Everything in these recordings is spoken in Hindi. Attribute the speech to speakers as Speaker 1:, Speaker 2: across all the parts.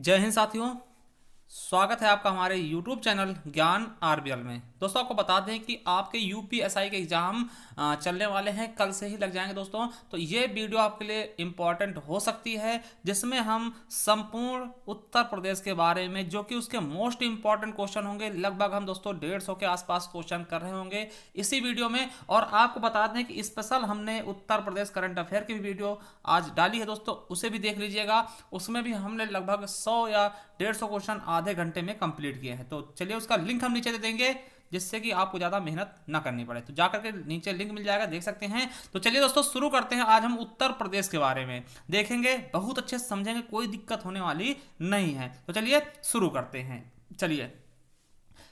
Speaker 1: जय हिंद साथियों, स्वागत है आपका हमारे YouTube चैनल ज्ञान आरबीएल में। दोस्तों आपको बता दें कि आपके यूपीएसआई के एग्ज़ाम चलने वाले हैं, कल से ही लग जाएंगे दोस्तों। तो ये वीडियो आपके लिए इम्पॉर्टेंट हो सकती है, जिसमें हम संपूर्ण उत्तर प्रदेश के बारे में, जो कि उसके मोस्ट इम्पॉर्टेंट क्वेश्चन होंगे, लगभग हम दोस्तों 150 के आसपास क्वेश्चन कर रहे होंगे इसी वीडियो में। और आपको बता दें कि स्पेशल हमने उत्तर प्रदेश करंट अफेयर की भी वीडियो आज डाली है दोस्तों, उसे भी देख लीजिएगा। उसमें भी हमने लगभग 100 या 150 क्वेश्चन आधे घंटे में कंप्लीट किए हैं। तो चलिए उसका लिंक हम नीचे दे देंगे, जिससे कि आपको ज़्यादा मेहनत ना करनी पड़े। तो जाकर के नीचे लिंक मिल जाएगा, देख सकते हैं। तो चलिए दोस्तों शुरू करते हैं। आज हम उत्तर प्रदेश के बारे में देखेंगे, बहुत अच्छे से समझेंगे, कोई दिक्कत होने वाली नहीं है। तो चलिए शुरू करते हैं। चलिए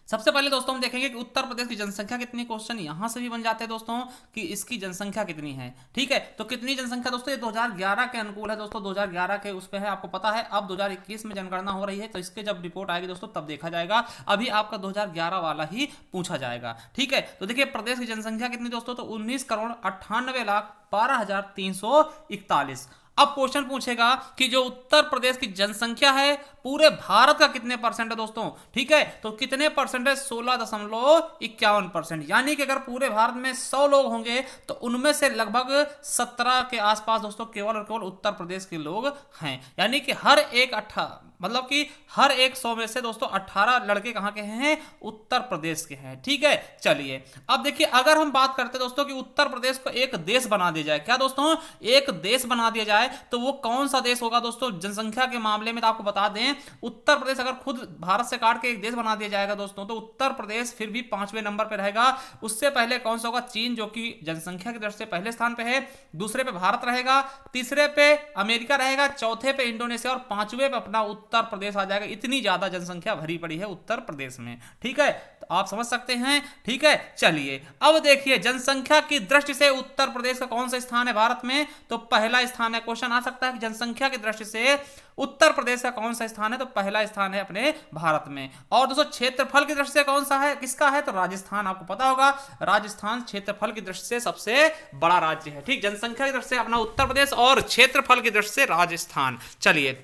Speaker 1: सबसे पहले दोस्तों हम देखेंगे कि उत्तर प्रदेश की जनसंख्या कितनी। क्वेश्चन यहां से भी बन जाते हैं दोस्तों कि इसकी जनसंख्या कितनी है। ठीक है, तो कितनी जनसंख्या दोस्तों, ये 2011 के अनुकूल है दोस्तों, 2011 के उस पे है, आपको पता है। अब 2021 में जनगणना हो रही है, तो इसके जब रिपोर्ट आएगी दोस्तों तब देखा जाएगा। अभी आपका 2011 वाला ही पूछा जाएगा। ठीक है, तो देखिए प्रदेश की जनसंख्या कितनी दोस्तों, तो 19,98,12,341। अब क्वेश्चन पूछेगा कि जो उत्तर प्रदेश की जनसंख्या है पूरे भारत का कितने परसेंट है दोस्तों। ठीक है, तो कितने परसेंट है, 16.51%। यानी कि अगर पूरे भारत में 100 लोग होंगे तो उनमें से लगभग 17 के आसपास दोस्तों केवल और केवल उत्तर प्रदेश के लोग हैं। यानी कि हर एक 100 में से दोस्तों 18 लड़के कहां के हैं, उत्तर प्रदेश के हैं। ठीक है, चलिए अब देखिए, अगर हम बात करते हैं दोस्तों कि उत्तर प्रदेश को एक देश बना दिया जाए, क्या दोस्तों, एक देश बना दिया जाए, तो वो कौन सा देश होगा दोस्तों जनसंख्या के मामले में। तो आपको बता दें, उत्तर प्रदेश अगर खुद भारत से काट के एक देश बना दिया जाएगा दोस्तों, तो उत्तर प्रदेश फिर भी 5वें नंबर पर रहेगा। उससे पहले कौन सा होगा, चीन, जो कि जनसंख्या की दृष्टि से पहले स्थान पे है। दूसरे पे भारत रहेगा, तीसरे पे अमेरिका रहेगा, चौथे पे इंडोनेशिया और 5वें पे अपना उत्तर प्रदेश आ जाएगा। इतनी ज्यादा जनसंख्या भरी पड़ी है उत्तर प्रदेश में। ठीक है, तो आप समझ सकते हैं। ठीक है, चलिए अब देखिए जनसंख्या की दृष्टि से उत्तर प्रदेश का कौन सा स्थान है भारत में, तो पहला स्थान है। क्वेश्चन आ सकता है कि जनसंख्या की दृष्टि से उत्तर प्रदेश का कौन सा स्थान है, तो पहला स्थान है अपने भारत में। और दोस्तों क्षेत्रफल की दृष्टि से कौन सा है, किसका है, तो राजस्थान। आपको पता होगा राजस्थान क्षेत्रफल की दृष्टि से सबसे बड़ा राज्य है। ठीक, जनसंख्या की दृष्टि से अपना उत्तर प्रदेश और क्षेत्रफल की दृष्टि से राजस्थान। चलिए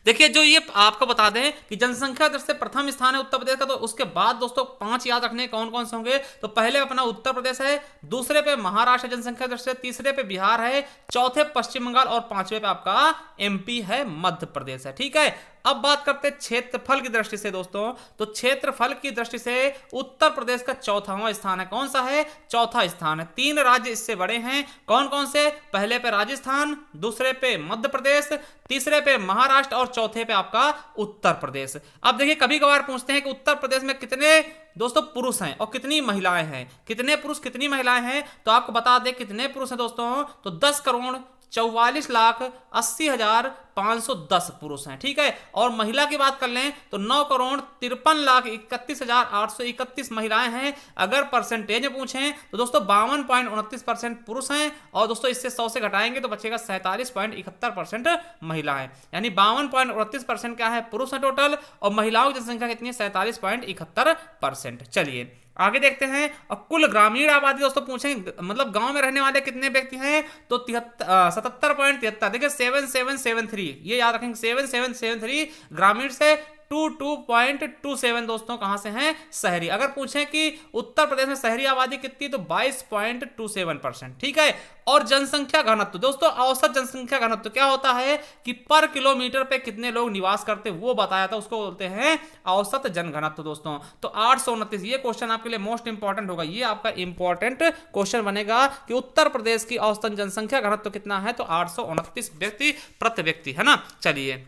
Speaker 1: देखिए, जो ये आपको बता दें कि जनसंख्या दृष्टि से प्रथम स्थान है उत्तर प्रदेश का, तो उसके बाद दोस्तों 5 याद रखने कौन कौन से होंगे। तो पहले अपना उत्तर प्रदेश है, दूसरे पे महाराष्ट्र जनसंख्या दृष्टि से, तीसरे पे बिहार है, चौथे पश्चिम बंगाल और 5वें पे आपका एमपी है, मध्य प्रदेश है। ठीक है, अब बात करते हैं क्षेत्रफल की दृष्टि से दोस्तों, तो क्षेत्रफल की दृष्टि से उत्तर प्रदेश का चौथावां स्थान है। कौन सा है, चौथा स्थान है। 3 राज्य इससे बड़े हैं, कौन कौन से, पहले पे राजस्थान, दूसरे पे मध्य प्रदेश, तीसरे पे महाराष्ट्र और चौथे पे आपका उत्तर प्रदेश। अब देखिए कभी कभार पूछते हैं कि उत्तर प्रदेश में कितने दोस्तों पुरुष हैं और कितनी महिलाएं हैं, कितने पुरुष कितनी महिलाएं हैं। तो आपको बता दें कितने पुरुष हैं दोस्तों, तो 10,44,80,510 पुरुष हैं। ठीक है, और महिला की बात कर लें तो 9,53,31,831 महिलाएं हैं। अगर परसेंटेज में पूछें तो दोस्तों 52.29% पुरुष हैं, और दोस्तों इससे 100 से घटाएंगे तो बचेगा 47.71% महिलाएं। यानी 52.29% क्या है, पुरुष है टोटल, और महिलाओं की जनसंख्या कितनी है, 47.71%। चलिए आगे देखते हैं। और कुल ग्रामीण आबादी दोस्तों पूछें, मतलब गांव में रहने वाले कितने व्यक्ति हैं, तो 77.73। देखिए 7773, ये याद रखेंगे, 7773 ग्रामीण से 22.27 दोस्तों कहां से हैं, शहरी। अगर पूछें कि उत्तर प्रदेश में शहरी आबादी कितनी, तो 22.27%। ठीक है, और जनसंख्या घनत्व दोस्तों, औसत जनसंख्या घनत्व क्या होता है कि पर किलोमीटर पे कितने लोग निवास करते हैं वो बताया था, उसको बोलते हैं औसत जनघनत्व दोस्तों। तो 829, ये क्वेश्चन आपके लिए मोस्ट इंपॉर्टेंट होगा, ये आपका इंपॉर्टेंट क्वेश्चन बनेगा कि उत्तर प्रदेश की औसत जनसंख्या घनत्व कितना है, तो 829 व्यक्ति प्रति व्यक्ति है ना। चलिए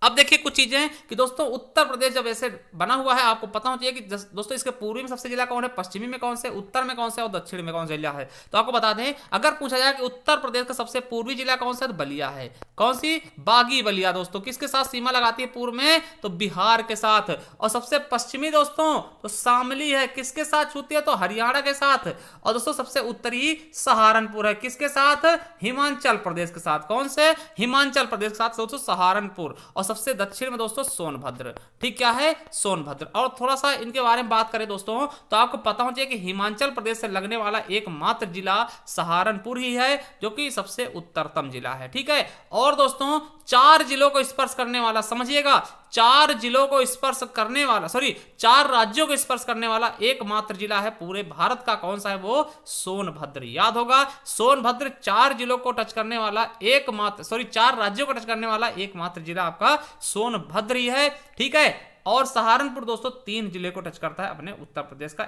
Speaker 1: अब देखिए कुछ चीजें कि दोस्तों उत्तर प्रदेश जब ऐसे बना हुआ है, आपको पता होना चाहिए कि दोस्तों इसके पूर्वी में सबसे जिला कौन है, पश्चिमी में कौन से, उत्तर में कौन से और दक्षिण में कौन सा जिला है। तो आपको बता दें, अगर पूछा जाए कि उत्तर प्रदेश का सबसे पूर्वी जिला कौन सा है, तो बलिया है। कौन सी, बागी बलिया दोस्तों। किसके साथ सीमा लगाती है पूर्व में, तो बिहार के साथ। और सबसे पश्चिमी दोस्तों तो शामली है, किसके साथ छूती है, तो हरियाणा के साथ। और दोस्तों सबसे उत्तरी सहारनपुर है, किसके साथ, हिमाचल प्रदेश के साथ। कौन से, हिमाचल प्रदेश के साथ दोस्तों सहारनपुर। और सबसे दक्षिण में दोस्तों सोनभद्र। ठीक, क्या है? सोनभद्र। और थोड़ा सा इनके बारे में बात करें दोस्तों तो आपको पता होना चाहिए कि हिमाचल प्रदेश से लगने वाला एकमात्र जिला सहारनपुर ही है, जो कि सबसे उत्तरतम जिला है। ठीक है, और दोस्तों 4 जिलों को स्पर्श करने वाला, समझिएगा, 4 जिलों को स्पर्श करने वाला, सॉरी 4 राज्यों को स्पर्श करने वाला एकमात्र जिला है पूरे भारत का। कौन सा है वो? सोनभद्र। याद होगा, सोनभद्र 4 जिलों को टच करने वाला एकमात्र, सॉरी 4 राज्यों को टच करने वाला एकमात्र जिला आपका सोनभद्र ही है। ठीक है, और सहारनपुर दोस्तों 3 जिले को टच करता है अपने उत्तर प्रदेश का।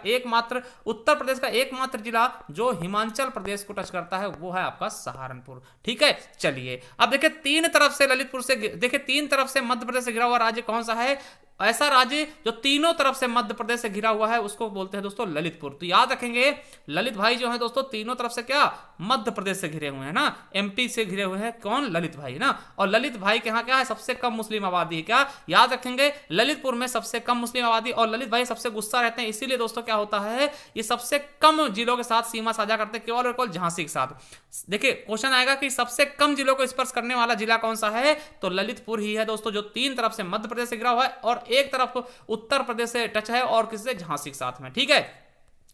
Speaker 1: उत्तर प्रदेश का एकमात्र जिला जो हिमाचल प्रदेश को टच करता है वो है आपका सहारनपुर। ठीक है, चलिए अब देखिए, 3 तरफ से ललितपुर से, देखिए 3 तरफ से मध्य प्रदेश से घिरा हुआ राज्य कौन सा है? ऐसा राज्य जो तीनों तरफ से मध्य प्रदेश से घिरा हुआ है उसको बोलते हैं दोस्तों ललितपुर। तो याद रखेंगे, ललित भाई जो है दोस्तों तीनों तरफ से क्या? मध्य प्रदेश से घिरे हुए हैं ना, एमपी से घिरे हुए हैं। कौन? ललित भाई ना। और ललित भाई के यहाँ क्या है? सबसे कम मुस्लिम आबादी है। क्या याद रखेंगे? ललितपुर में सबसे कम मुस्लिम आबादी, और ललित भाई सबसे गुस्सा रहते हैं, इसीलिए दोस्तों क्या होता है, ये सबसे कम जिलों के साथ सीमा साझा करते हैं, केवल और केवल झांसी के साथ। देखिए क्वेश्चन आएगा कि सबसे कम जिलों को स्पर्श करने वाला जिला कौन सा है? तो ललितपुर ही है दोस्तों, जो 3 तरफ से मध्य प्रदेश से घिरा हुआ है और एक तरफ उत्तर प्रदेश से टच है और किससे? झांसी के साथ में। ठीक है,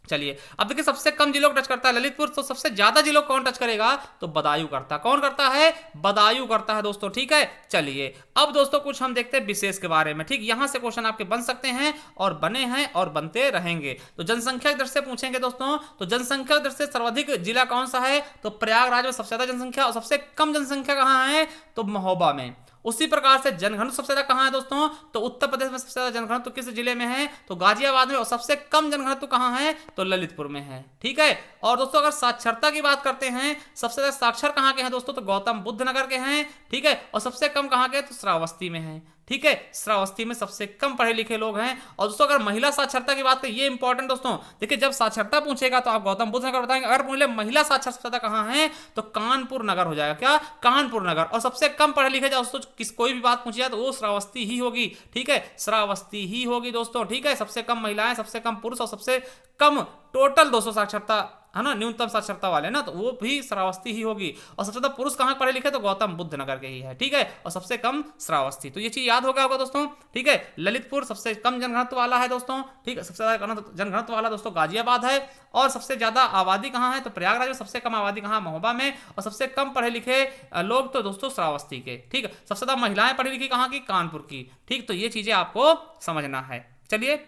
Speaker 1: चलिए अब देखिए, सबसे कम जिलों को टच करता है ललितपुर, तो सबसे ज्यादा जिलों को कौन टच करेगा? तो बदायूं करता है। कौन करता है? बदायूं करता है दोस्तों। ठीक है, चलिए अब दोस्तों कुछ हम देखते हैं विशेष के बारे में। ठीक, यहां से क्वेश्चन आपके बन सकते हैं और बने हैं और बनते रहेंगे। तो जनसंख्या की दृष्टि से पूछेंगे दोस्तों, तो जनसंख्या की दृष्टि से सर्वाधिक जिला कौन सा है? तो प्रयागराज में सबसे ज्यादा जनसंख्या, और सबसे कम जनसंख्या कहां है? तो महोबा में। उसी प्रकार से जनघनत्व सबसे ज्यादा कहां है दोस्तों? तो उत्तर प्रदेश में सबसे ज्यादा जनघनत्व किस जिले में है? तो गाजियाबाद में। और सबसे कम जनघनत्व कहां है? तो ललितपुर में है। ठीक है, और दोस्तों अगर साक्षरता की बात करते हैं, सबसे ज्यादा साक्षर कहां के हैं दोस्तों? तो गौतम बुद्ध नगर के हैं। ठीक है, और सबसे कम कहां के? तो श्रावस्ती में है। ठीक है, श्रावस्ती में सबसे कम पढ़े लिखे लोग हैं। और दोस्तों अगर महिला साक्षरता की बात करें, ये इंपॉर्टेंट दोस्तों, देखिए जब साक्षरता पूछेगा तो आप गौतम बुद्ध नगर बताएंगे, अगर बोले महिला साक्षरता कहां है तो कानपुर नगर हो जाएगा। क्या? कानपुर नगर। और सबसे कम पढ़े लिखे दोस्तों कोई भी बात पूछी जाए तो वो श्रावस्ती ही होगी। ठीक है, श्रावस्ती ही होगी दोस्तों। ठीक है, सबसे कम महिलाएं, सबसे कम पुरुष और सबसे कम टोटल दोस्तों साक्षरता है ना, न्यूनतम साक्षरता वाले ना, तो वो भी श्रावस्ती ही होगी। और सबसे ज्यादा पुरुष कहां पढ़े लिखे? तो गौतम बुद्ध नगर के ही है। ठीक है, और सबसे कम श्रावस्ती। तो ये चीज याद हो गया होगा दोस्तों। ठीक है, ललितपुर सबसे कम जनघनत्व वाला है दोस्तों। ठीक है, सबसे ज्यादा जनघनत्व वाला दोस्तों गाजियाबाद है। और सबसे ज्यादा आबादी कहां है? तो प्रयागराज में। सबसे कम आबादी कहां? महोबा में। और सबसे कम पढ़े लिखे लोग तो दोस्तों श्रावस्ती के। ठीक है, सबसे ज्यादा महिलाएं पढ़ी लिखी कहां की? कानपुर की। ठीक, तो ये चीजें आपको समझना है। चलिए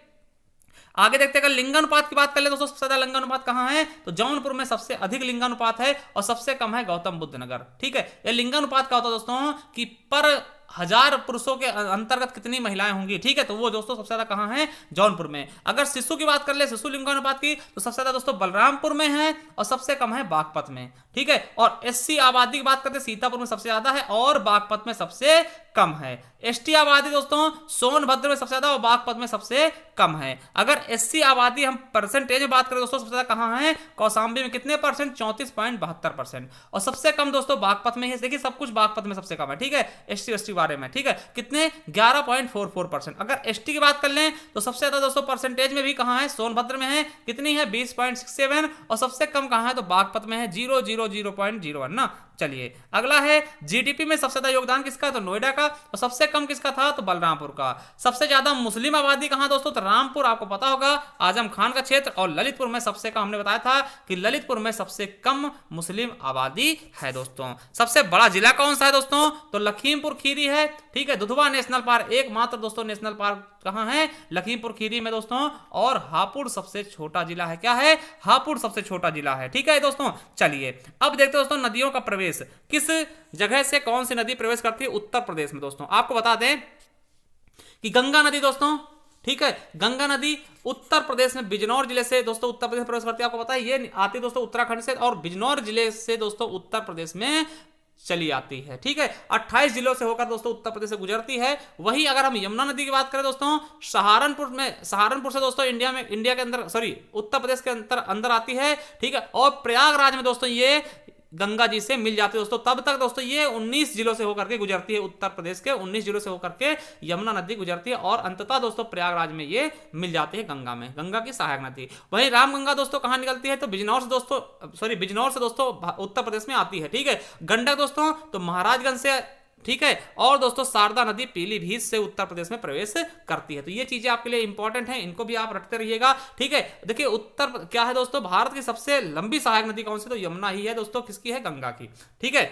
Speaker 1: आगे देखते हैं, अगर लिंगानुपात की बात कर ले दोस्तों, सबसे ज्यादा लिंगानुपात कहां है? तो जौनपुर में सबसे अधिक लिंगानुपात है और सबसे कम है गौतम बुद्ध नगर। ठीक है, ये लिंगानुपात क्या होता है दोस्तों कि पर 1000 पुरुषों के अंतर्गत कितनी महिलाएं होंगी। ठीक है, तो वो दोस्तों सबसे ज्यादा कहां है? जौनपुर में। अगर शिशु की बात कर ले, शिशु लिंगानुपात की, तो सबसे ज्यादा दोस्तों बलरामपुर में है और सबसे कम है बागपत में। ठीक है, और एससी आबादी की बात करते हैं, सीतापुर में सबसे ज्यादा है और बागपत में सबसे कम है। एसटी आबादी दोस्तों सोनभद्र में सबसे ज्यादा और बागपत में सबसे कम है। अगर एससी आबादी हम परसेंटेज में बात करें दोस्तों, सबसे ज्यादा कहां है? कौशाम्बी में। कितने परसेंट? 34.72%। और सबसे कम दोस्तों बागपत में है। देखिए सब कुछ बागपत में सबसे कम है। ठीक है, एसटी एसटी बारे में। ठीक है, कितने? 11.44%। अगर एसटी की बात कर लें तो सबसे ज्यादा दोस्तों परसेंटेज में भी कहां है? सोनभद्र में है। कितनी है? 20.67। और सबसे कम कहां है? तो बागपत में है, 0.01 ना। चलिए अगला है, जीडीपी में सबसे ज्यादा योगदान किसका? तो नोएडा का। और सबसे कम किसका था? तो बलरामपुर का। सबसे ज्यादा मुस्लिम आबादी कहां दोस्तों? तो रामपुर, आपको पता होगा, आजम खान का क्षेत्र। और ललितपुर में सबसे कम, हमने बताया था कि ललितपुर में सबसे कम मुस्लिम आबादी है दोस्तों। सबसे बड़ा जिला कौन सा है दोस्तों? तो लखीमपुर खीरी है। ठीक है, दुधवा नेशनल पार्क एकमात्र दोस्तों नेशनल पार्क कहां है? लखीमपुर खीरी में दोस्तों। और हापुड़ सबसे छोटा जिला है। क्या है? हापुड़ सबसे छोटा जिला है। ठीक है दोस्तों, चलिए अब देखते हैं दोस्तों नदियों का प्रवेश किस जगह से कौन सी नदी प्रवेश करती है उत्तर प्रदेश में दोस्तों। आपको बता दें कि गंगा नदी दोस्तों, ठीक है, गंगा नदी उत्तर प्रदेश में बिजनौर जिले से दोस्तों उत्तर प्रदेश में प्रवेश करती है। आपको पता है ये आती है दोस्तों उत्तराखंड से और बिजनौर जिले से दोस्तों उत्तर प्रदेश में चली आती है। ठीक है, 28 जिलों से होकर दोस्तों उत्तर प्रदेश से गुजरती है। वही अगर हम यमुना नदी की बात करें दोस्तों, सहारनपुर से दोस्तों इंडिया के अंदर, सॉरी उत्तर प्रदेश के अंदर आती है। ठीक है, और प्रयागराज में दोस्तों ये गंगा जी से मिल जाती है दोस्तों। तब तक दोस्तों ये 19 जिलों से होकर के गुजरती है, उत्तर प्रदेश के 19 जिलों से होकर के यमुना नदी गुजरती है और अंततः दोस्तों प्रयागराज में ये मिल जाती है गंगा में, गंगा की सहायक नदी। वहीं रामगंगा दोस्तों कहां निकलती है? तो बिजनौर से दोस्तों उत्तर प्रदेश में आती है। ठीक है, गंडक दोस्तों तो महाराजगंज से ठीक है, और दोस्तों शारदा नदी पीलीभीत से उत्तर प्रदेश में प्रवेश करती है। तो ये चीजें आपके लिए इंपॉर्टेंट हैं, इनको भी आप रटते रहिएगा। ठीक है, देखिए उत्तर क्या है दोस्तों, भारत की सबसे लंबी सहायक नदी कौन सी, तो यमुना ही है दोस्तों, किसकी है, गंगा की। ठीक है,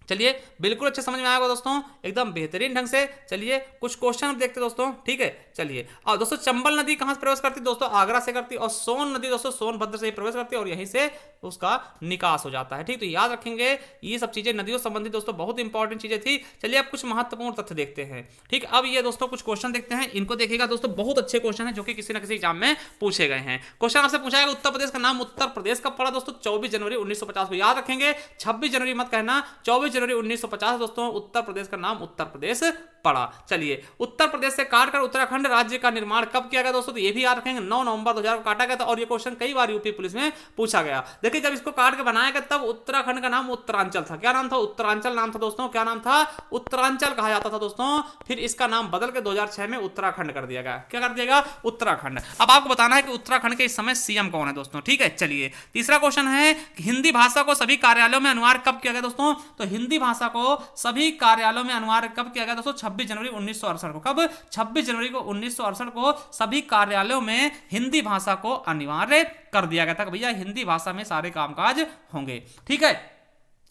Speaker 1: चलिए बिल्कुल अच्छे समझ में आएगा दोस्तों, एकदम बेहतरीन ढंग से। चलिए कुछ क्वेश्चन देखते दोस्तों। ठीक है, चलिए। और दोस्तों चंबल नदी कहां से प्रवेश करती है दोस्तों, आगरा से करती है। और सोन नदी दोस्तों सोनभद्र से प्रवेश करती है और यहीं से उसका निकास हो जाता है। ठीक, तो याद रखेंगे ये सब चीजें नदियों संबंधित दोस्तों बहुत इंपॉर्टेंट चीजें थी। चलिए अब कुछ महत्वपूर्ण तथ्य देखते हैं। ठीक, अब ये दोस्तों कुछ क्वेश्चन देखते हैं, इनको देखिएगा दोस्तों, बहुत अच्छे क्वेश्चन है जो कि किसी ना किसी एग्जाम में पूछे गए हैं। क्वेश्चन आपसे पूछा है उत्तर प्रदेश का नाम उत्तर प्रदेश कब पड़ा दोस्तों, 24 जनवरी 1950 को। याद रखेंगे 26 जनवरी मत कहना, 24 जनवरी 1950 दोस्तों उत्तर प्रदेश का नाम उत्तर प्रदेश पड़ा। चलिए उत्तर प्रदेश से काटकर उत्तराखंड राज्य का निर्माण कब किया गया दोस्तों, तो ये भी याद रखेंगे 9 नवंबर 2000 को काटा गया था। और ये क्वेश्चन कई बार यूपी पुलिस में पूछा गया। देखिए जब इसको काट के बनाया गया तब उत्तराखंड का नाम उत्तरांचल था। क्या नाम था, उत्तरांचल नाम था दोस्तों, क्या नाम था, उत्तरांचल कहा जाता था दोस्तों। फिर इसका नाम बदल के 2006 में उत्तराखंड कर दिया गया। क्या कर दिया गया, उत्तराखंड। अब आपको बताना है कि उत्तराखंड के इस समय सीएम कौन है दोस्तों। ठीक है, चलिए तीसरा क्वेश्चन है हिंदी भाषा को सभी कार्यालयों में अनिवार्य कब किया गया दोस्तों, तो हिंदी भाषा को सभी कार्यालयों में अनिवार्य कब किया गया दोस्तों, 26 जनवरी 1968 को। कब, 26 जनवरी को 1968 को सभी कार्यालयों में हिंदी भाषा को अनिवार्य कर दिया गया था। भैया हिंदी भाषा में सारे कामकाज होंगे। ठीक है,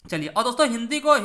Speaker 1: चलिए। और दोस्तों हिंदी को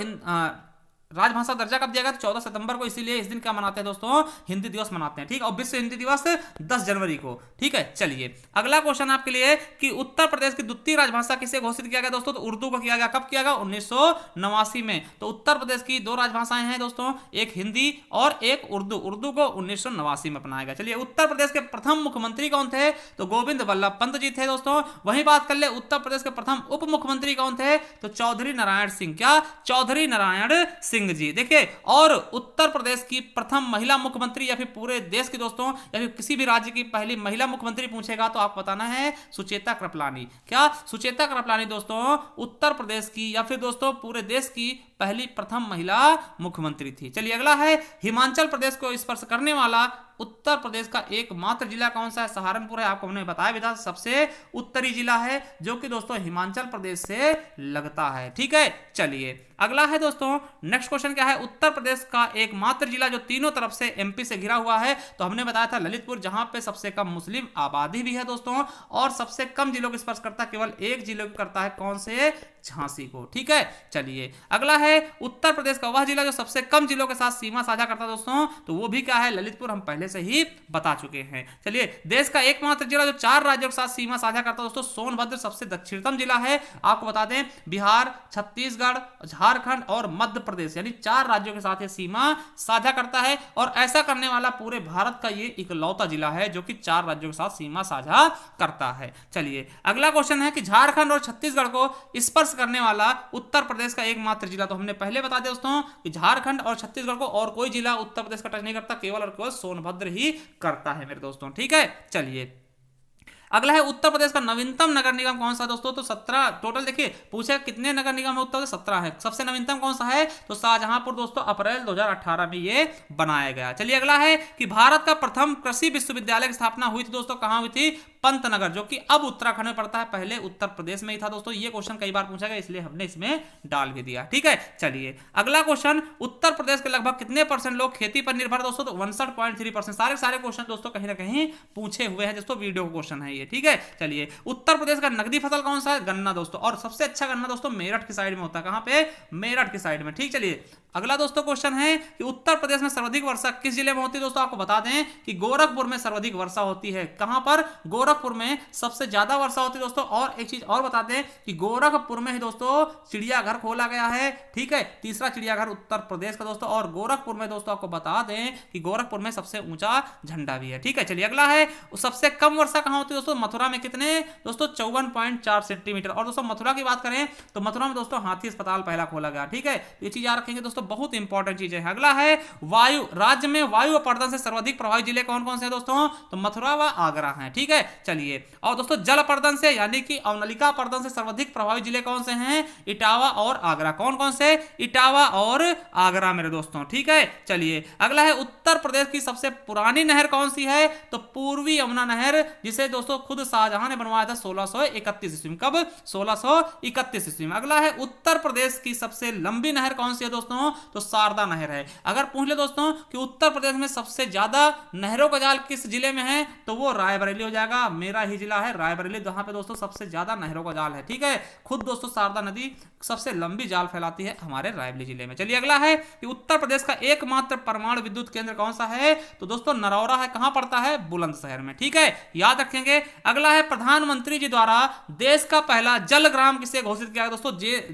Speaker 1: राजभाषा दर्जा कब दिया गया, 14 सितंबर को। इसीलिए इस दिन क्या मनाते हैं दोस्तों, हिंदी दिवस मनाते हैं। ठीक, और विश्व हिंदी दिवस 10 जनवरी को। ठीक है, चलिए अगला क्वेश्चन आपके लिए कि उत्तर प्रदेश की द्वितीय राजभाषा किसे घोषित किया गया दोस्तों, तो उर्दू को किया गया। कब किया गया, 1989 में। तो उत्तर प्रदेश की 2 राजभाषाएं हैं दोस्तों, एक हिंदी और एक उर्दू। उर्दू को 1989 में अपनाया गया। चलिए उत्तर प्रदेश के प्रथम मुख्यमंत्री कौन थे, तो गोविंद वल्लभ पंत जी थे दोस्तों। वहीं बात कर ले उत्तर प्रदेश के प्रथम उप मुख्यमंत्री कौन थे, तो चौधरी नारायण सिंह। क्या, चौधरी नारायण सिंह जी। देखिए और उत्तर प्रदेश की प्रथम महिला मुख्यमंत्री या फिर पूरे देश की दोस्तों या फिर किसी भी राज्य की पहली महिला मुख्यमंत्री पूछेगा तो आपको बताना है सुचेता कृपलानी। क्या, सुचेता कृपलानी दोस्तों उत्तर प्रदेश की या फिर दोस्तों पूरे देश की पहली प्रथम महिला मुख्यमंत्री थी। चलिए अगला है हिमाचल प्रदेश को स्पर्श करने वाला उत्तर प्रदेश का एकमात्र जिला कौन सा है, सहारनपुर है। आपको हमने बताया भी था सबसे उत्तरी जिला है जो कि दोस्तों हिमाचल प्रदेश से लगता है। ठीक है, चलिए अगला है दोस्तों नेक्स्ट क्वेश्चन क्या है, उत्तर प्रदेश का एकमात्र जिला जो तीनों तरफ से एमपी से घिरा हुआ है। तो हमने बताया था ललितपुर, जहां पे सबसे कम मुस्लिम आबादी भी है दोस्तों और सबसे कम जिलों को स्पर्श करता है, केवल एक जिले को करता है, कौन से, झांसी को। ठीक है, चलिए अगला है उत्तर प्रदेश का वह जिला जो सबसे कम जिलों के साथ सीमा साझा करता है दोस्तों, तो वो भी क्या है, ललितपुर। हम पहले से ही बता चुके हैं। चलिए देश का एकमात्र जिला जो 4 राज्यों के साथ सीमा साझा करता है दोस्तों, सोनभद्र सबसे दक्षिणतम जिला है। आपको बता दें बिहार, छत्तीसगढ़, झारखंड और मध्य प्रदेश यानी 4 राज्यों के साथ ये सीमा साझा करता है और ऐसा करने वाला पूरे भारत का ये इकलौता जिला है जो कि 4 राज्यों के साथ सीमा साझा करता है। चलिए अगला क्वेश्चन है कि झारखंड और छत्तीसगढ़ को स्पर्श करने वाला उत्तर प्रदेश का एकमात्र जिला, तो हमने पहले बता दिया दोस्तों कि झारखंड और छत्तीसगढ़ को और कोई जिला उत्तर प्रदेश का टच नहीं करता, केवल और केवल सोनभद्र ही करता है मेरे दोस्तों। ठीक है, चलिए अगला है उत्तर प्रदेश का नवीनतम नगर निगम कौन सा दोस्तों, तो 17 टोटल। देखिए पूछे कितने नगर निगम है उत्तर प्रदेश, 17 है। सबसे नवीनतम कौन सा है, तो शाहजहांपुर दोस्तों, अप्रैल 2018 में ये बनाया गया। चलिए अगला है कि भारत का प्रथम कृषि विश्वविद्यालय की स्थापना हुई थी दोस्तों, कहां हुई थी, पंतनगर, जो कि अब उत्तराखंड में पड़ता है, पहले उत्तर प्रदेश में ही था दोस्तों। ये क्वेश्चन कई बार पूछा गया इसलिए हमने इसमें डाल भी दिया। ठीक है, चलिए अगला क्वेश्चन, उत्तर प्रदेश के लगभग कितने % लोग खेती पर निर्भर दोस्तों, तो 61.3%। सारे क्वेश्चन दोस्तों कहीं ना कहीं पूछे हुए हैं दोस्तों, वीडियो क्वेश्चन है ये। ठीक है, चलिए उत्तर प्रदेश का नकदी फसल कौन सा है, गन्ना दोस्तों, और सबसे अच्छा गन्ना दोस्तों मेरठ की साइड में होता है। कहां पे, मेरठ की साइड में। ठीक, चलिए अगला दोस्तों क्वेश्चन है कि उत्तर प्रदेश में सर्वाधिक वर्षा किस जिले में होती है दोस्तों, आपको बता दें कि गोरखपुर में सर्वाधिक वर्षा होती है। कहां पर, गोरखपुर में सबसे ज्यादा वर्षा होती है दोस्तों। और एक चीज और बता दें कि गोरखपुर में ही दोस्तों चिड़ियाघर खोला गया है। ठीक है, तीसरा चिड़ियाघर उत्तर प्रदेश का दोस्तों, और गोरखपुर में दोस्तों आपको बता दें कि गोरखपुर में सबसे ऊंचा झंडा भी है। ठीक है, चलिए अगला है सबसे कम वर्षा कहां होती है दोस्तों, मथुरा में। कितने दोस्तों, 54.4 सेंटीमीटर। और दोस्तों मथुरा की बात करें तो मथुरा में दोस्तों हाथी अस्पताल पहला खोला गया। ठीक है, ये चीज याद रखेंगे दोस्तों, बहुत इंपॉर्टेंट चीज है। अगला है वायु, राज्य में वायु अपर्दन से सर्वाधिक प्रभावित जिले कौन कौन से हैं दोस्तों, तो मथुरा व आगरा हैं। ठीक है, चलिए और दोस्तों जल अपर्दन से यानी कि अवनलिका अपर्दन से सर्वाधिक प्रभावित जिले कौन से हैं, इटावा और आगरा। कौन कौन से, इटावा और आगरा मेरे दोस्तों। ठीक है, चलिए अगला है उत्तर प्रदेश की सबसे पुरानी नहर कौन सी है, तो पूर्वी यमुना नहर, जिसे दोस्तों खुद शाहजहां ने बनवाया था 1631 ईस्वी में। कब? 1631 ईस्वी में। अगला है उत्तर प्रदेश की सबसे लंबी नहर कौन सी है दोस्तों? तो शारदा नहर है। अगर पूछ ले दोस्तों कि उत्तर प्रदेश में सबसे ज्यादा नहरों का जाल किस जिले में है, तो वो रायबरेली हो जाएगा। मेरा ही जिला है रायबरेली, जहां पे दोस्तों सबसे ज्यादा नहरों का जाल है। ठीक है, खुद दोस्तों शारदा नदी सबसे लंबी जाल फैलाती है हमारे रायबरेली जिले में। चलिए अगला है कि उत्तर प्रदेश का एकमात्र परमाणु विद्युत केंद्र कौन सा है? तो दोस्तों नरौरा है। कहां पड़ता है? बुलंदशहर में। ठीक है, याद रखेंगे। अगला है प्रधानमंत्री जी द्वारा देश का पहला जल ग्राम किसे घोषित किया गया दोस्तों?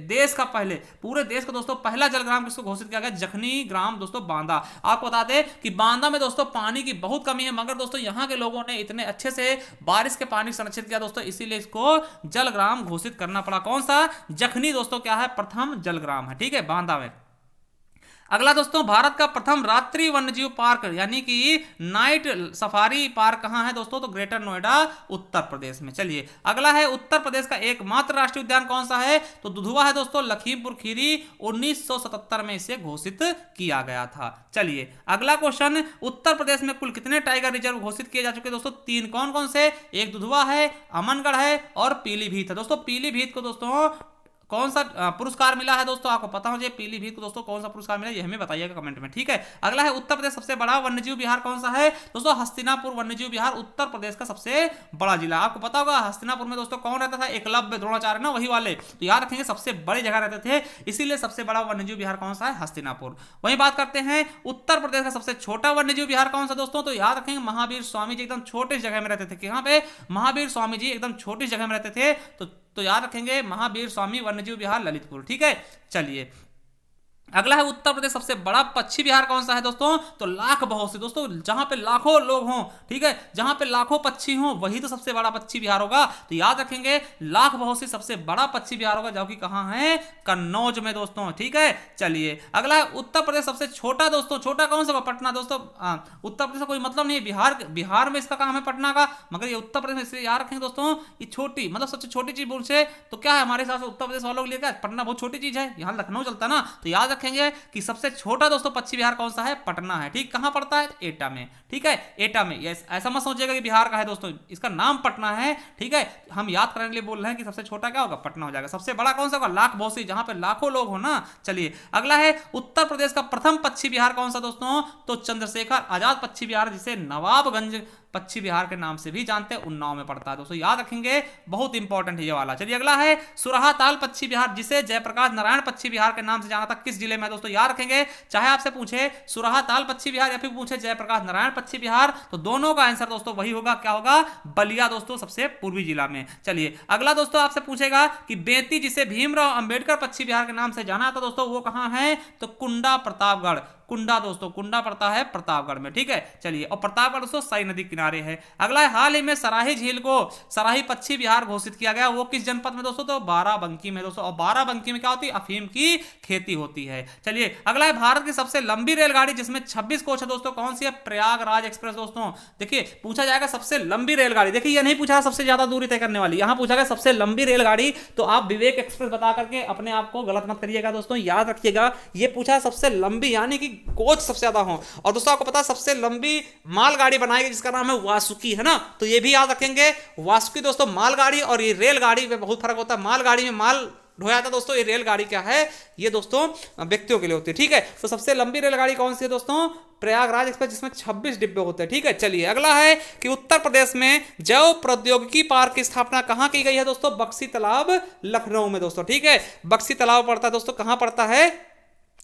Speaker 1: देश का पहले, पूरे देश का दोस्तों पहला जल ग्राम किसको घोषित किया गया? जखनी ग्राम दोस्तों बांदा। आपको बता दें कि बांदा में दोस्तों पानी की बहुत कमी है, मगर दोस्तों यहां के लोगों ने इतने अच्छे से बारिश के पानी संरक्षित किया दोस्तों, इसीलिए इसको जल ग्राम घोषित करना पड़ा। कौन सा? जखनी दोस्तों क्या है? प्रथम जल ग्राम है। ठीक है, बांदा में। अगला दोस्तों भारत का प्रथम रात्रि वन्यजीव पार्क यानी कि नाइट सफारी पार्क कहां है दोस्तों? तो ग्रेटर नोएडा उत्तर प्रदेश में। चलिए अगला है उत्तर प्रदेश का एकमात्र राष्ट्रीय उद्यान कौन सा है? तो दुधवा है दोस्तों। लखीमपुर खीरी 1977 में इसे घोषित किया गया था। चलिए अगला क्वेश्चन, उत्तर प्रदेश में कुल कितने टाइगर रिजर्व घोषित किए जा चुके दोस्तों? 3। कौन कौन से? एक दुधवा है, अमनगढ़ है और पीलीभीत है। दोस्तों पीलीभीत को दोस्तों कौन सा पुरस्कार मिला है दोस्तों? आपको पता हो जाए पीलीभीत को दोस्तों कौन सा पुरस्कार मिला, ये हमें बताइएगा कमेंट में। ठीक है, अगला है उत्तर प्रदेश सबसे बड़ा वन्यजीव विहार कौन सा है? दोस्तों हस्तिनापुर वन्यजीव विहार उत्तर प्रदेश का सबसे बड़ा जिला। आपको पता होगा हस्तिनापुर में दोस्तों कौन रहता था? एकलव्य द्रोणाचार्य ना, वही वाले। तो याद रखेंगे सबसे बड़ी जगह रहते थे, इसीलिए सबसे बड़ा वन्यजीव विहार कौन सा है? हस्तिनापुर। वही बात करते हैं उत्तर प्रदेश का सबसे छोटा वन्यजीव विहार कौन सा दोस्तों? तो याद रखेंगे महावीर स्वामी जी एकदम छोटी जगह में रहते थे। यहाँ पे महावीर स्वामी जी एकदम छोटी जगह में रहते थे, तो याद रखेंगे महावीर स्वामी वन्यजीव विहार ललितपुर। ठीक है, चलिए अगला है उत्तर प्रदेश सबसे बड़ा पक्षी विहार कौन सा है दोस्तों? तो लाख बहुसी दोस्तों, जहां पे लाखों लोग हों, ठीक है, जहां पे लाखों पक्षी हों वही तो सबसे बड़ा पक्षी विहार होगा। तो याद रखेंगे लाख बहुसी सबसे बड़ा पक्षी विहार होगा, जो कि कहां है? कन्नौज में दोस्तों। ठीक है, चलिए अगला है उत्तर प्रदेश सबसे छोटा दोस्तों, छोटा कौन सा? पटना दोस्तों। उत्तर प्रदेश का कोई मतलब नहीं, बिहार में इसका काम है पटना का, मगर ये उत्तर प्रदेश में, इसलिए याद रखेंगे दोस्तों ये छोटी मतलब सबसे छोटी चीज पूछे तो क्या है हमारे हिसाब से उत्तर प्रदेश वालों के लिए? क्या पटना बहुत छोटी चीज है, यहाँ लखनऊ चलता ना। तो याद रखेंगे कि सबसे छोटा दोस्तों पक्षी विहार कौन सा है? पटना है। ठीक, कहां पड़ता है? एटा में। ठीक है, एटा में। ऐसा मत सोचिएगा कि बिहार का है दोस्तों, इसका नाम पटना है। ठीक है, हम याद करने के लिए बोल रहे हैं कि सबसे छोटा क्या होगा? पटना हो जाएगा। सबसे बड़ा कौन सा होगा? लाख बहुसी, जहां पे लाखों लोग हो ना। चलिए अगला है उत्तर प्रदेश का प्रथम पक्षी विहार कौन सा दोस्तों? तो चंद्रशेखर आजाद पक्षी विहार, जिसे नवाबगंज पक्षी विहार के नाम से भी जानते हैं, उन्नाव में पड़ता है दोस्तों। याद रखेंगे, बहुत इंपॉर्टेंट है ये वाला। चलिए अगला है सुरहाताल पक्षी विहार, जिसे जयप्रकाश नारायण पक्षी विहार के नाम से जाना था, किस जिले में दोस्तों? याद रखेंगे, चाहे आपसे पूछे सुरहाताल पक्षी विहार या फिर पूछे जयप्रकाश नारायण पक्षी विहार, तो दोनों का आंसर दोस्तों वही होगा। क्या होगा? बलिया दोस्तों, सबसे पूर्वी जिला में। चलिए अगला दोस्तों आपसे पूछेगा कि बेंती, जिसे भीमराव अंबेडकर पक्षी विहार के नाम से जाना था दोस्तों, वो कहां है? तो कुंडा प्रतापगढ़। कुंडा दोस्तों, कुंडा पड़ता है प्रतापगढ़ में। ठीक है, चलिए और प्रतापगढ़ दोस्तों सई नदी किनारे है। अगला है हाल ही में सराही झील को सराही पक्षी विहार घोषित किया गया, वो किस जनपद में दोस्तों? तो बाराबंकी में दोस्तों। और बाराबंकी में क्या होती है? अफीम की खेती होती है। चलिए अगला है भारत की सबसे लंबी रेलगाड़ी जिसमें 26 कोच है दोस्तों, कौन सी है? प्रयागराज एक्सप्रेस दोस्तों। देखिए पूछा जाएगा सबसे लंबी रेलगाड़ी, देखिए ये नहीं पूछा सबसे ज्यादा दूरी तय करने वाली, यहां पूछा गया सबसे लंबी रेलगाड़ी, तो आप विवेक एक्सप्रेस बता करके अपने आप को गलत मत करिएगा दोस्तों। याद रखिएगा ये पूछा सबसे लंबी, यानी कि कोच सबसे ज्यादा हो। और दोस्तों आपको पता है सबसे लंबी मालगाड़ी बनाई गई जिसका नाम है वासुकी, है ना। तो ये भी याद रखेंगे, वासुकी दोस्तों मालगाड़ी और ये रेलगाड़ी में बहुत फर्क होता है। मालगाड़ी में माल ढोया था दोस्तों, ये रेलगाड़ी क्या है? ये दोस्तों व्यक्तियों के लिए होती है। ठीक है, तो सबसे लंबी रेलगाड़ी कौन सी है दोस्तों? प्रयागराज एक्सप्रेस, जिसमें 26 डिब्बे होते हैं। ठीक है, चलिए अगला है कि उत्तर प्रदेश में जैव प्रौद्योगिकी पार्क की स्थापना कहां की गई है दोस्तों? बक्सी तालाब लखनऊ में दोस्तों। ठीक है, बक्सी तालाब पड़ता है दोस्तों, कहां पड़ता है?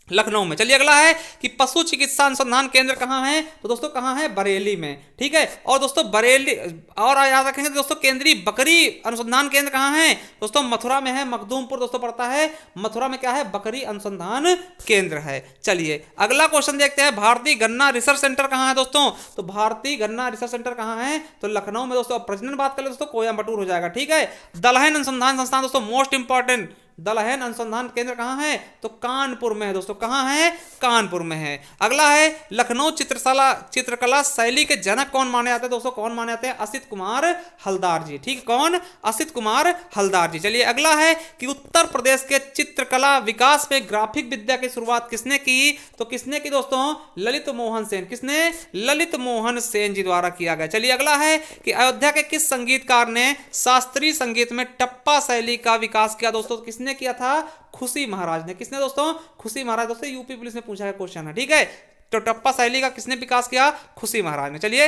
Speaker 1: लखनऊ में। चलिए अगला है कि पशु चिकित्सा अनुसंधान केंद्र कहां है? तो दोस्तों कहां है? बरेली में। ठीक है, और दोस्तों बरेली, और याद रखेंगे दोस्तों केंद्रीय बकरी अनुसंधान केंद्र कहां है? दोस्तों मथुरा में है, मखदूमपुर दोस्तों पड़ता है। मथुरा में क्या है? बकरी अनुसंधान केंद्र है। चलिए अगला क्वेश्चन देखते हैं, भारतीय गन्ना रिसर्च सेंटर कहां है दोस्तों? तो भारतीय गन्ना रिसर्च सेंटर कहां है? तो लखनऊ में दोस्तों। प्रजनन बात करें दोस्तों कोयम्बटूर हो जाएगा। ठीक है, दलहन अनुसंधान संस्थान दोस्तों मोस्ट इंपॉर्टेंट, दलहन अनुसंधान केंद्र कहाँ है? तो कानपुर में है दोस्तों। कहाँ है? कानपुर में है। अगला है लखनऊ चित्रकला शैली के जनक कौन माने जाते हैं दोस्तों? कौन माने जाते हैं? असित कुमार हलदार जी। ठीक, कौन? असित कुमार हलदार जी। चलिए अगला है कि उत्तर प्रदेश के चित्रकला विकास में ग्राफिक विद्या की शुरुआत किसने की? तो किसने की दोस्तों? ललित मोहन सेन। किसने? ललित मोहन सेन जी द्वारा किया गया। चलिए अगला है कि अयोध्या के किस संगीतकार ने शास्त्रीय संगीत में टप्पा शैली का विकास किया दोस्तों? किसने किया था? खुशी महाराज ने। किसने दोस्तों? खुशी महाराज। दोस्तों यूपी पुलिस में पूछा गया क्वेश्चन है। ठीक है, तो टप्पा शैली का किसने विकास किया? खुशी महाराज ने। चलिए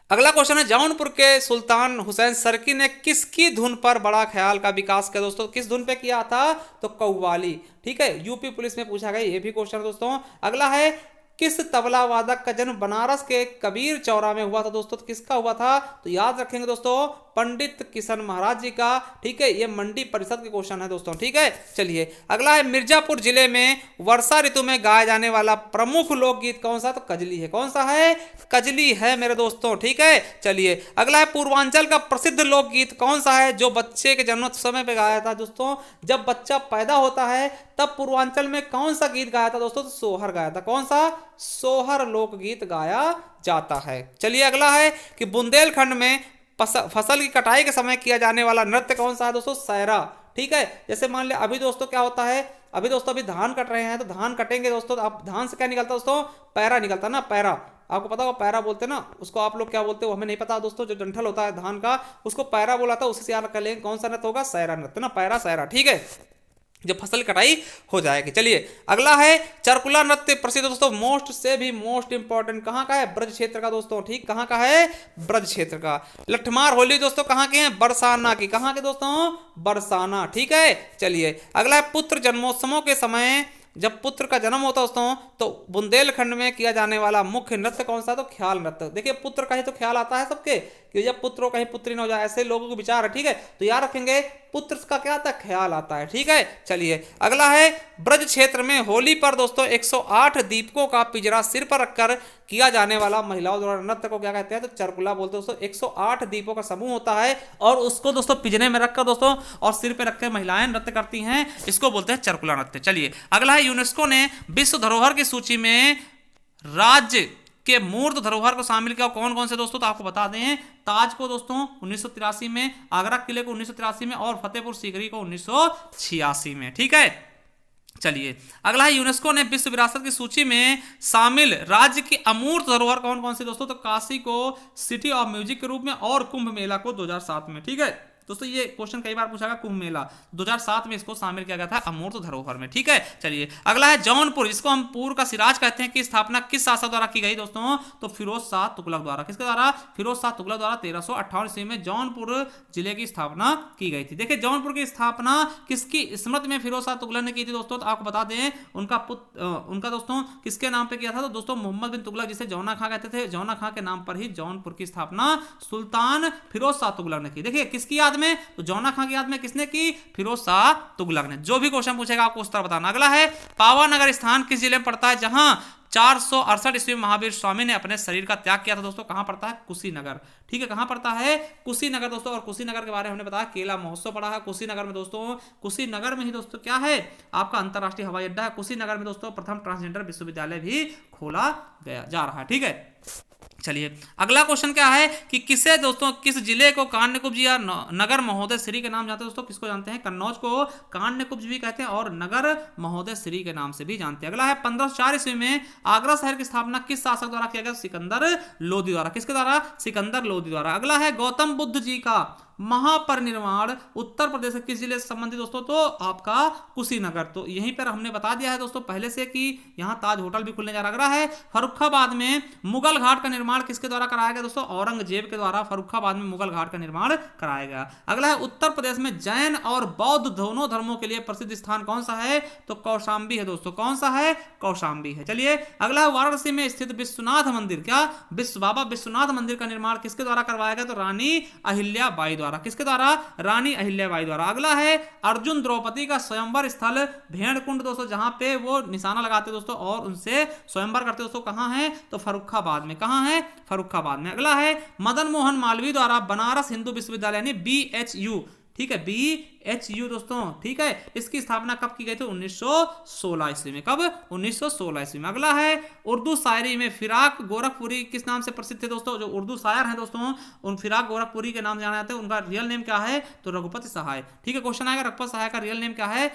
Speaker 1: अगला क्वेश्चन है जौनपुर के सुल्तान हुसैन सरकी ने किसकी धुन पर बड़ा ख्याल का विकास किया दोस्तों? किस धुन पे किया था? तो कव्वाली। ठीक है, यूपी पुलिस में पूछा गया ये भी क्वेश्चन दोस्तों। अगला है किस तबला वादक का जन्म बनारस के कबीर चौरा में हुआ था दोस्तों? तो किसका हुआ था? तो याद रखेंगे दोस्तों, पंडित किशन महाराज जी का। ठीक है, ये मंडी परिषद के क्वेश्चन है दोस्तों। ठीक है, चलिए अगला है मिर्जापुर जिले में वर्षा ऋतु में गाया जाने वाला प्रमुख लोकगीत कौन सा? तो कजली है। कौन सा है? कजली है मेरे दोस्तों। ठीक है, चलिए अगला है पूर्वांचल का प्रसिद्ध लोकगीत कौन सा है जो बच्चे के जन्म समय पे गाया था दोस्तों? जब बच्चा पैदा होता है तब पूर्वांचल में कौन सा गीत गाया था दोस्तों? तो सोहर गाया था। कौन सा? सोहर लोकगीत गाया जाता है। चलिए अगला है कि बुंदेलखंड में फसल की कटाई के समय किया जाने वाला नृत्य कौन सा है दोस्तों? सैरा। ठीक है, जैसे मान लिया अभी दोस्तों क्या होता है, अभी दोस्तों अभी धान कट रहे हैं, तो धान कटेंगे दोस्तों, तो आप धान से क्या निकलता है दोस्तों? पैरा निकलता है ना, पैरा। आपको पता होगा पैरा बोलते हैं ना, उसको आप लोग क्या बोलते हो हमें नहीं पता दोस्तों। जो डंठल होता है धान का उसको पैरा बोला था, उसी से याद कर लेंगे कौन सा नृत्य होगा? सैरा नृत्य ना, पैरा सैरा। ठीक है, जब फसल कटाई हो जाएगी। चलिए अगला है चरकुला नृत्य प्रसिद्ध दोस्तों, मोस्ट से भी मोस्ट इंपॉर्टेंट कहाँ का है? ब्रज क्षेत्र का दोस्तों। ठीक, कहाँ का है? ब्रज क्षेत्र का। लठमार होली दोस्तों कहाँ के हैं? बरसाना की। कहाँ के दोस्तों? बरसाना। ठीक है, चलिए अगला है पुत्र जन्मोत्सवों के समय जब पुत्र का जन्म होता है दोस्तों तो बुंदेलखंड में किया जाने वाला मुख्य नृत्य कौन सा? तो ख्याल नृत्य। देखिए पुत्र का ही तो ख्याल आता है सबके कि जब पुत्र हो कहीं पुत्री न हो जाए, ऐसे लोगों को विचार है। ठीक है, तो याद रखेंगे पुत्र का क्या आता है? ख्याल आता है। ठीक है, चलिए अगला है ब्रज क्षेत्र में होली पर दोस्तों 108 दीपकों का पिंजरा सिर पर रखकर किया जाने वाला महिलाओं द्वारा नृत्य को क्या कहते हैं? तो चरकुला बोलते हैं दोस्तों। 108 दीपों का समूह होता है और उसको दोस्तों पिंजरे में रखकर दोस्तों और सिर पे रखकर महिलाएं नृत्य करती हैं, इसको बोलते हैं चरकुला नृत्य। चलिए अगला है यूनेस्को ने विश्व धरोहर की सूची में राज्य के मूर्त धरोहर को शामिल किया कौन कौन से दोस्तों? तो आपको बता दें, ताज को दोस्तों 1983 में, आगरा किले को 1983 में और फतेहपुर सीकरी को 1986 में। ठीक है, चलिए अगला है यूनेस्को ने विश्व विरासत की सूची में शामिल राज्य की अमूर्त धरोहर कौन कौन सी दोस्तों? तो काशी को सिटी ऑफ म्यूजिक के रूप में और कुंभ मेला को 2007 में। ठीक है दोस्तों, ये क्वेश्चन कई बार पूछा गया, कुंभ मेला 2007 में इसको शामिल किया गया था अमूर्त धरोहर में। ठीक है, चलिए अगला है जौनपुर, जिसको हम पूर्व का सिराज कहते हैं, की स्थापना किस शासक द्वारा की गई दोस्तों? तो फिरोज शाह तुगलक द्वारा। किसके द्वारा? फिरोज शाह तुगलक द्वारा 1358 ईस्वी में जौनपुर जिले की स्थापना की गई थी। देखिए जौनपुर की स्थापना किसकी स्मृति में फिरोज शाह तुगलक ने की थी दोस्तों? तो आपको बता दें उनका दोस्तों किसके नाम पे किया था? तो दोस्तों मोहम्मद बिन तुगलक, जिसे जौना खां कहते थे, जौना खां के नाम पर ही जौनपुर की स्थापना सुल्तान फिरोज शाह तुगलक ने की। देखिए किसकी याद में? तो जौना खां की याद में। किसने की? फिरोज शाह तुगलक ने। जो भी क्वेश्चन पूछेगा आपको उत्तर बताना। अगला है पावानगर स्थान किस जिले में पड़ता है जहां 468 ईस्वी में महावीर स्वामी ने अपने शरीर का त्याग किया था दोस्तों? कहां पड़ता है? कुशीनगर। ठीक है, कहां पड़ता है? कुशीनगर दोस्तों। और कुशीनगर के बारे में हमने बताया केला महोत्सव पड़ा है कुशीनगर में दोस्तों। कुशीनगर में ही दोस्तों क्या है? आपका अंतरराष्ट्रीय हवाई अड्डा है कुशीनगर में दोस्तों। प्रथम ट्रांसजेंडर विश्वविद्यालय भी खोला जा रहा है। ठीक है, चलिए अगला क्वेश्चन क्या है कि किसे दोस्तों किस जिले को कान्यकुब्ज या नगर महोदय श्री के नाम जानते हैं दोस्तों? किसको जानते हैं? कन्नौज को कान्यकुब्ज भी कहते हैं और नगर महोदय श्री के नाम से भी जानते हैं। अगला है 1504 ईस्वी में आगरा शहर की स्थापना किस शासक द्वारा किया गया? सिकंदर लोदी द्वारा। किसके द्वारा? सिकंदर लोदी द्वारा। अगला है गौतम बुद्ध जी का महापरिनिर्वाण उत्तर प्रदेश के किस जिले से संबंधित दोस्तों? तो आपका कुशीनगर। तो यहीं पर हमने बता दिया है दोस्तों पहले से कि यहां ताज होटल भी खुलने जा रहा है। फर्रुखाबाद में मुगल घाट का निर्माण किसके द्वारा कराया गया दोस्तों? औरंगजेब के द्वारा फर्रुखाबाद में मुगल घाट का निर्माण कराया गया। अगला है उत्तर प्रदेश में जैन और बौद्ध दोनों धर्मों के लिए प्रसिद्ध स्थान कौन सा है? तो कौशाम्बी है दोस्तों। कौन सा है? कौशाम्बी है। चलिए अगला है वाराणसी में स्थित विश्वनाथ मंदिर, क्या बाबा विश्वनाथ मंदिर का निर्माण किसके द्वारा करवाया गया? तो रानी अहिल्याबाई द्वारा। किसके द्वारा? रानी अहिल्याबाई द्वारा। अगला है अर्जुन द्रौपदी का स्वयंवर स्थल भेड़कुंड दोस्तों, जहां पे वो निशाना लगाते दोस्तों और उनसे स्वयंवर करते दोस्तों, कहां है? तो फर्रुखाबाद में। कहां है? फर्रुखाबाद में। अगला है मदन मोहन मालवीय द्वारा बनारस हिंदू विश्वविद्यालय यानी BHU, ठीक है, BHU दोस्तों, ठीक है। इसकी स्थापना कब की गई थी? 1916 ईस्वी में। कब? 1916 ईस्वी में। अगला है उर्दू शायरी में फिराक गोरखपुरी किस नाम से प्रसिद्ध थे दोस्तों? जो उर्दू शायर हैं दोस्तों, उन फिराक गोरखपुरी के नाम से जाने जाते हैं। उनका रियल नेम क्या है? तो रघुपति सहाय। ठीक है, क्वेश्चन आएगा रघुपति सहाय का रियल नेम क्या है?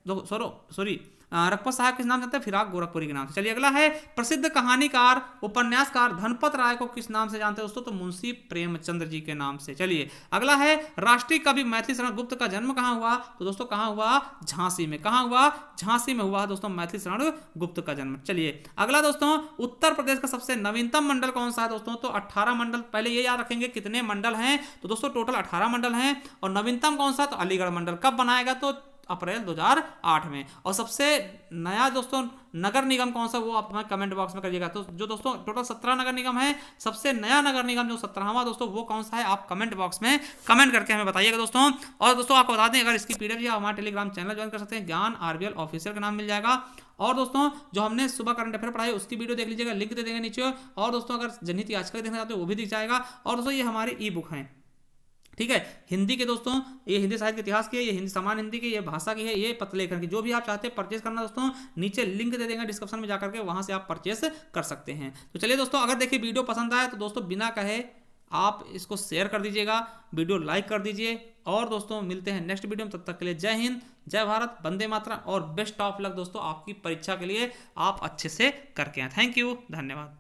Speaker 1: सॉरी रघुपत साहब किस नाम से जानते हैं? फिराक गोरखपुरी के नाम से। चलिए अगला है प्रसिद्ध कहानीकार उपन्यासकार धनपत राय को किस नाम से जानते हैं दोस्तों? तो मुंशी प्रेमचंद्र जी के नाम से। चलिए अगला है राष्ट्रीय कवि मैथिली शरण गुप्त का जन्म कहाँ हुआ? तो दोस्तों कहाँ हुआ? झांसी में। कहाँ हुआ? झांसी में हुआ दोस्तों मैथिली शरण गुप्त का जन्म। चलिए अगला दोस्तों, उत्तर प्रदेश का सबसे नवीनतम मंडल कौन सा है दोस्तों? तो 18 मंडल। पहले ये याद रखेंगे कितने मंडल हैं, तो दोस्तों टोटल 18 मंडल हैं। और नवीनतम कौन सा? तो अलीगढ़ मंडल। कब बनाएगा? तो अप्रैल 2008 में। और सबसे नया दोस्तों नगर निगम कौन सा, वो आप हमें कमेंट बॉक्स में करिएगा। तो जो दोस्तों टोटल 17 नगर निगम है, सबसे नया नगर निगम जो 17वां दोस्तों वो कौन सा है, आप कमेंट बॉक्स में कमेंट करके हमें बताइएगा दोस्तों। और दोस्तों आपको बता दें, अगर इसकी पीडीएफ या हमारे टेलीग्राम चैनल ज्वाइन कर सकते हैं, ज्ञान RBL ऑफिसर का नाम मिल जाएगा। और दोस्तों जो हमने सुबह करंट अफेयर पढ़ाई उसकी वीडियो देख लीजिएगा, लिंक दे देंगे नीचे। और दोस्तों अगर जनहित आजकल देखना चाहते हो वो भी दिख जाएगा। और दोस्तों ये हमारी ई बुक है, ठीक है, हिंदी के दोस्तों, ये हिंदी साहित्य के इतिहास की है, ये हिंदी सामान्य हिंदी की, ये भाषा की है, ये पत्रलेखन की। जो भी आप चाहते हैं परचेस करना दोस्तों, नीचे लिंक दे देंगे डिस्क्रिप्शन में जाकर के, वहां से आप परचेस कर सकते हैं। तो चलिए दोस्तों, अगर देखिए वीडियो पसंद आए तो दोस्तों बिना कहे आप इसको शेयर कर दीजिएगा, वीडियो लाइक कर दीजिए। और दोस्तों मिलते हैं नेक्स्ट वीडियो में, तब तक के लिए जय हिंद, जय भारत, वंदे मातरम और बेस्ट ऑफ लक दोस्तों आपकी परीक्षा के लिए, आप अच्छे से करके आए। थैंक यू, धन्यवाद।